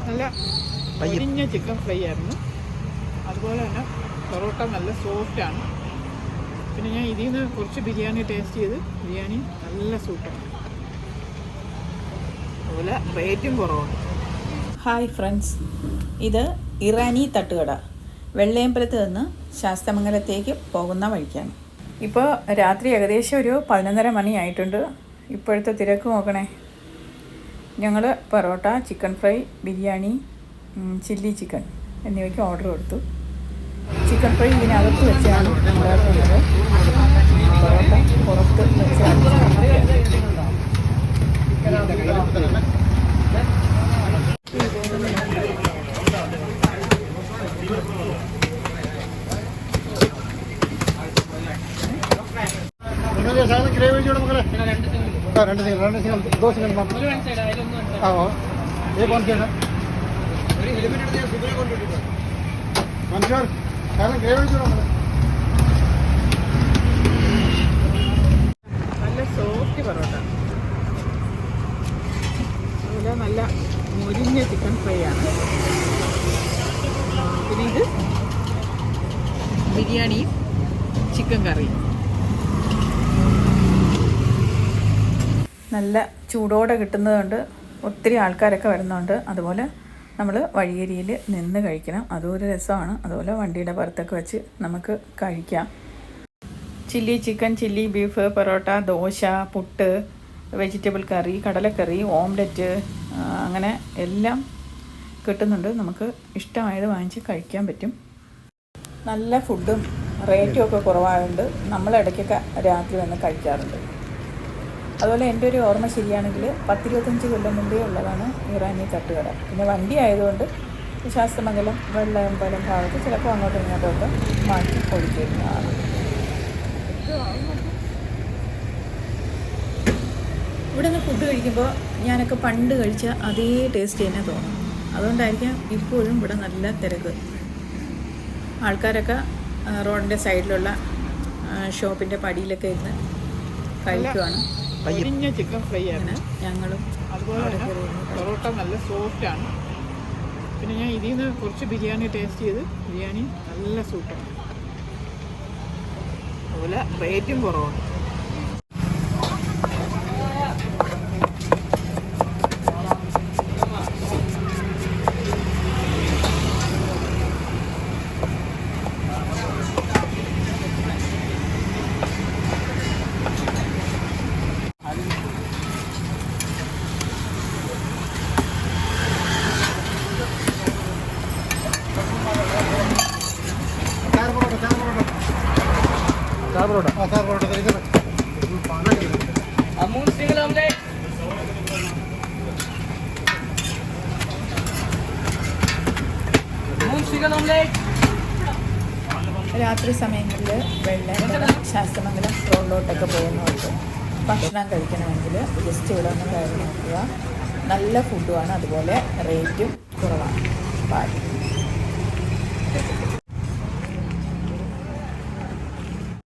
നല്ല പൊരിഞ്ഞ chicken fry ആയിരുന്നു. അതുപോലെ തന്നെ പൊറോട്ട നല്ല സോഫ്റ്റാണ്. പിന്നെ ഞാൻ ഇതിൽ നിന്ന് കുറച്ച് ബിരിയാണി ടേസ്റ്റ് ചെയ്ത് ബിരിയാണി നല്ല സൂപ്പറാണ്. അതുപോലെ റേറ്റും കുറവാണ്. ഹായ് ഫ്രണ്ട്സ്, ഇത് ഇറാനി തട്ടുകട വെള്ളയമ്പലത്ത് നിന്ന് ശാസ്തമംഗലത്തേക്ക് പോകുന്ന വഴിക്കാണ്. ഇപ്പോൾ രാത്രി ഏകദേശം ഒരു 11:30 മണിയായിട്ടുണ്ട്. ഇപ്പോഴത്തെ തിരക്ക് നോക്കണേ. ഞങ്ങൾ parotta, chicken fry, biryani, chilli chicken എന്നിവയ്ക്ക് ഓർഡർ കൊടുത്തു. ചിക്കൻ ഫ്രൈ ഇതിനകത്ത് വെച്ചാണ് ഉണ്ടാക്കുന്നത്. പൊറോട്ട പുറത്ത് വെച്ചാണ്. ग्रेवी जोड़ मगले രണ്ട് സിംഗിൾ 2 സിംഗിൾ മാത്രം. ആ ये कौन किया ഒരു എലിമിനേറ്റ് ചെയ്യാൻ സുബിനെ കൊണ്ടിട്ടുണ്ട് മൻഷൂർ കാരണം ഗ്രേവി जोड़ मगले. നല്ല സോഫ്റ്റ് പൊറോട്ട, അതുപോലെ നല്ല മുരിഞ്ഞ ചിക്കൻ ഫ്രൈ ആണ്. പിന്നെ ഇത് ബിരിയാണിയും ചിക്കൻ കറിയും. നല്ല ചൂടോടെ കിട്ടുന്നതുകൊണ്ട് ഒത്തിരി ആൾക്കാരൊക്കെ വരുന്നുണ്ട്. അതുപോലെ നമ്മൾ വഴിയരിയിൽ നിന്ന് കഴിക്കണം, അതും ഒരു രസമാണ്. അതുപോലെ വണ്ടിയുടെ പുറത്തൊക്കെ വെച്ച് നമുക്ക് കഴിക്കാം. Chilli chicken, chilli beef, parotta, dosa, puttu, vegetable curry, കടലക്കറി, ഓംലെറ്റ്, അങ്ങനെ എല്ലാം കിട്ടുന്നുണ്ട്. നമുക്ക് ഇഷ്ടമായത് വാങ്ങിച്ച് കഴിക്കാൻ പറ്റും. നല്ല ഫുഡും റേറ്റും ഒക്കെ കുറവായതുകൊണ്ട് നമ്മൾ ഇടയ്ക്കൊക്കെ രാത്രി വന്ന് കഴിക്കാറുണ്ട്. അതുപോലെ എൻ്റെ ഒരു ഓർമ്മ ശരിയാണെങ്കിൽ 10-25 കൊല്ലം മുമ്പേ ഉള്ളതാണ് ഇറാനി തട്ടുകട. പിന്നെ വണ്ടി ആയതുകൊണ്ട് ശാസ്തമംഗലം, വെള്ളയമ്പലം ഭാഗത്ത് ചിലപ്പോൾ അങ്ങോട്ടും ഇങ്ങോട്ടുമൊക്കെ മാറ്റി ഓടിക്കുന്നതാണ്. ഇവിടെ നിന്ന് ഫുഡ് കഴിക്കുമ്പോൾ ഞാനൊക്കെ പണ്ട് കഴിച്ച അതേ ടേസ്റ്റ് തന്നെ തോന്നും. അതുകൊണ്ടായിരിക്കാം ഇപ്പോഴും ഇവിടെ നല്ല തിരക്ക്. ആൾക്കാരൊക്കെ റോഡിൻ്റെ സൈഡിലുള്ള ഷോപ്പിൻ്റെ പടിയിലൊക്കെ ഇരുന്ന് കഴിക്കുവാണ്. പൊരിഞ്ഞ ചിക്കൻ ഫ്രൈ ആണ് ഞങ്ങളും. അതുപോലെ തന്നെ പൊറോട്ട നല്ല സോഫ്റ്റാണ്. പിന്നെ ഞാൻ ഇതിൽ നിന്ന് കുറച്ച് ബിരിയാണി ടേസ്റ്റ് ചെയ്ത് ബിരിയാണി നല്ല സൂപ്പറാണ്. അതുപോലെ റേറ്റും കുറവാണ്. चार परोठा इधर अमूल सिंगल ऑमलेट രാത്രി സമയങ്ങളിൽ വെള്ളയമ്പലം, ശാസ്തമംഗലം റോഡിലോട്ടൊക്കെ പോകുന്നവർക്ക് ഭക്ഷണം കഴിക്കണമെങ്കിൽ ജസ്റ്റ് ഇവിടെ ഒന്ന് കയറി നോക്കുക. നല്ല ഫുഡുമാണ്, അതുപോലെ റേറ്റും കുറവാണ്. ബൈ.